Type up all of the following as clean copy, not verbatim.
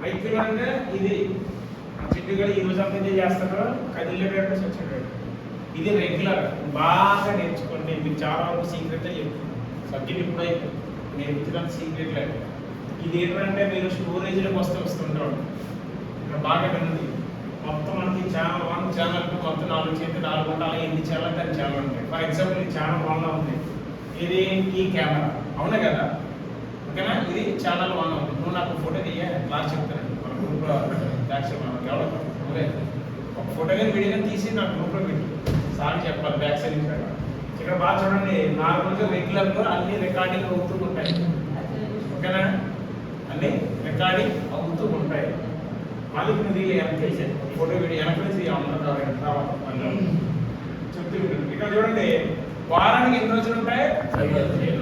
ఐక్యూలో అంటే ఇది చిట్టుగా ఈ రోజు అంతా చేస్తాడు కదిలేటట్టు వచ్చాడు. ఇది రెగ్యులర్ బాగా నేర్చుకోండి. మీకు చాలా వరకు సీక్రెట్ చెప్తున్నాను. సబ్జెక్ట్ ఇప్పుడు నేను ఇచ్చిన సీక్రెట్ లేదు. ఇది ఏంటంటే మీరు స్టోరేజ్లోకి వస్తుంటాడు. ఇక్కడ బాగా విన్నది మొత్తం మనకి ఛానల్ 1 ఛానల్ 2 మొత్తం 4 చేతి 4 ఉండాలి. ఎన్ని ఛానల్ దాని ఛానల్ ఉంటాయి. ఫర్ ఎగ్జాంపుల్ ఈ ఛానల్ 1లో ఉంది. ఇది ఈ కెమెరా అవునా కదా, ఓకేనా? ఇది ఛానల్ 1 ఉంది. నువ్వు నాకు ఫోటో తీయ క్లాస్ చెప్తానండి మన గ్రూప్లో ఎవరో ఒక ఫోటో కానీ వీడియో కానీ తీసి నాకు గ్రూప్లో పెట్టి సార్ చెప్పాలి బ్యాక్ సైడ్ ఇక్కడ బాగా చూడండి. నార్మల్గా రెగ్యులర్గా అన్ని రికార్డింగ్ అవుతూ ఉంటాయి, ఓకేనా? అన్ని రికార్డింగ్ అవుతూ ఉంటాయి. మళ్ళీ ఇది వెనకేసే ఫోటో వీడియో వెనక నుంచి చెప్తూ ఉంటుంది. ఇక్కడ చూడండి వారానికి ఎన్ని రోజులు ఉంటాయి? 5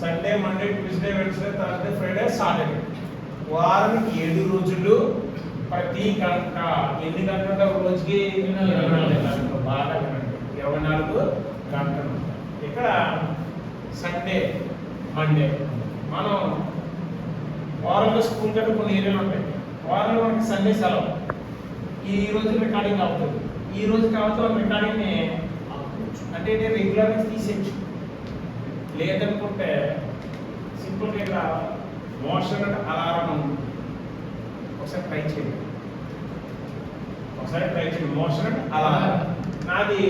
Sunday, Monday, Tuesday, Wednesday, Thursday, Friday, Saturday. వారానికి 7 రోజులు. ప్రతి గంట ఎన్ని గంటలు ఉంటాయి ఒక రోజుకి? 24 గంటలు. బాగా 24 గంటలు. ఇక్కడ సండే, మండే మనం వారంలో స్కూల్ కంటే కొన్ని ఏరియాలు ఉంటాయి. వారంలో మనకి సండే సెలవు. ఈ రోజు రికార్డింగ్ అవుతుంది. ఈ రోజు కావచ్చు రికార్డింగ్ని అంటే రెగ్యులర్గా తీసేయచ్చు. లేదనుకుంటే సింపుల్గా ఇక్కడ మోషన్ అంటే అలారం ఉంది. ఒకసారి ట్రై చేయండి. మోషన్ అంటే అలారం. నాది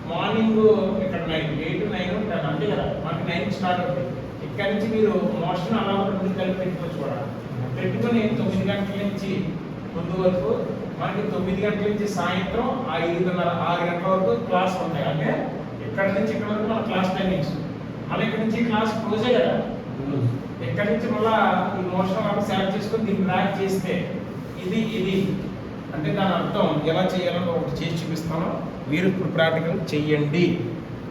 మార్నింగ్ ఇక్కడ 9, 8, 9, 10 అంతే కదా. మనకి 9 స్టార్ట్ అవుతుంది. ఇక్కడ నుంచి మీరు మోషన్ అలా 2 కలిపి పెట్టుకోవచ్చు కూడా. పెట్టుకొని 9 గంటల నుంచి ముందు వరకు మనకి 9 గంటల నుంచి సాయంత్రం 5:30, 6 గంటల వరకు క్లాస్ ఉంటాయి. అంటే ఇక్కడ నుంచి ఇక్కడ వరకు మన క్లాస్ టైమింగ్స్. మళ్ళీ ఇక్కడ నుంచి క్లాస్ క్లోజే కదా. ఇక్కడ నుంచి మళ్ళీ ఈ మోషన్ వరకు సెలెక్ట్ చేసుకొని దీన్ని ట్రాక్ చేస్తే ఇది అంటే దాని అర్థం ఎలా చేయాలని ఒకటి చేసి చూపిస్తాను. మీరు ఇప్పుడు ప్రాక్టికల్ చెయ్యండి.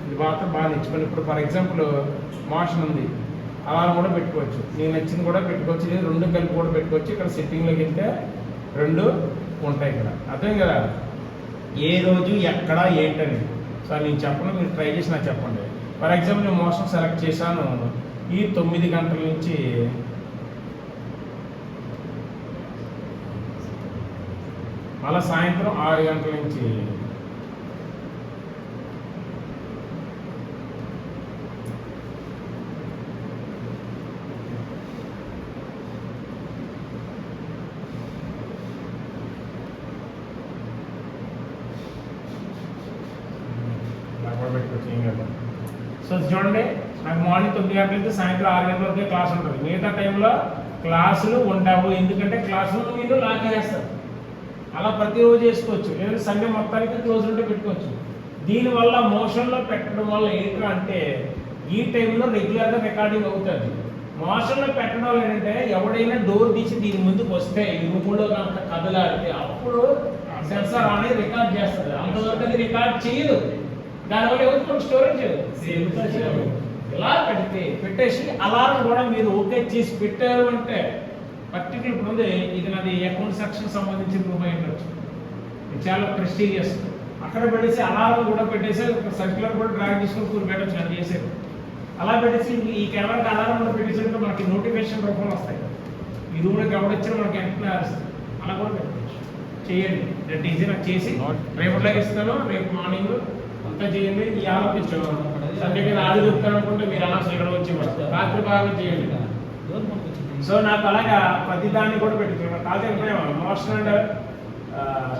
ఇది మాత్రం బాగా నేర్చుకోండి. ఇప్పుడు ఫర్ ఎగ్జాంపుల్ మోషన్ ఉంది, అలా కూడా పెట్టుకోవచ్చు. నేను నచ్చింది కూడా పెట్టుకోవచ్చు. నేను 2 కలిపి కూడా పెట్టుకోవచ్చు. ఇక్కడ సెట్టింగ్లోకి వెళ్తే 2 ఉంటాయి ఇక్కడ. అర్థం కదా ఏ రోజు ఎక్కడ ఏంటని. సో నేను చెప్పను, మీరు ట్రై చేసి నాకు చెప్పండి. ఫర్ ఎగ్జాంపుల్ నేను మోషన్ సెలెక్ట్ చేశాను. ఈ 9 గంటల నుంచి మళ్ళీ సాయంత్రం 6 గంటల నుంచి సో చూడండి, నాకు మార్నింగ్ 9 గంటల నుంచి సాయంత్రం 6 గంటల వరకే క్లాస్ ఉంటుంది. మిగతా టైంలో క్లాసులు ఉండవు. ఎందుకంటే క్లాసులు మీరు లాక్ చేస్తారు. అలా ప్రతిరోజు చేసుకోవచ్చు. లేదంటే సండే మొత్తానికి క్లోజ్ ఉంటే పెట్టుకోవచ్చు. దీనివల్ల మోషన్లో పెట్టడం వల్ల ఏంటంటే అంటే ఈ టైంలో రెగ్యులర్గా రికార్డింగ్ అవుతుంది. మోషన్లో పెట్టడం వల్ల ఏంటంటే ఎవడైనా డోర్ తీసి దీని ముందుకు వస్తే ఇరుములో కనుక కదలాడితే అప్పుడు సెన్సార్ అనేది రికార్డ్ చేస్తుంది. అంతవరకు అది రికార్డ్ చేయదు. దానివల్ల ఎవరు స్టోరేజ్ చేయదు. ఇలా పెట్టేసి అలారం కూడా మీరు ఓకే చేసి పెట్టారు అంటే పర్టికులర్ ఇప్పుడు ఉంది. ఇది నాది అకౌంట్ సెక్షన్ సంబంధించిన రూపాయి ఉండొచ్చు. చాలా ప్రెస్టీజియస్. అక్కడ పెట్టేసి అలారం కూడా పెట్టేసి సర్క్యులర్ కూడా డ్రాగ్ చేసుకుని కూర పెట్టచ్చు. అది చేసేది అలా పెట్టేసి ఈ కెమెరాకి అలారం కూడా పెట్టేసరికి మనకి నోటిఫికేషన్ రూపంలో వస్తాయి. ఈ రూమ్లోకి ఎవడొచ్చినా మనకి వెంటనే అరుస్తుంది. అలా కూడా పెట్టుకోవచ్చు. చేయండి. రేపు ఈజీ నాకు చేసి రేపటిలాగా ఇస్తాను. రేపు మార్నింగ్ అంతా చేయండి. ఈ ఆలోచించాను సండే మీద ఆడు చెప్తాను అనుకుంటే మీరు అలా ఇక్కడ వచ్చి రాత్రి బాగా చేయండి. సో నాకు అలాగా ప్రతిదాన్ని కూడా పెట్టుకున్నాను. కాకపోతే మోషన్ అండ్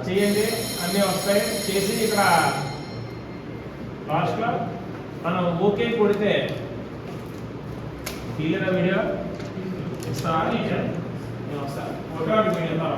చేయండి అన్నీ వస్తాయి. చేసి ఇక్కడ లాస్ట్లో మనం ఓకే కొడితే తీయన వీడియో ఇస్తాను. నేను వస్తాను ఫోటో వీడియో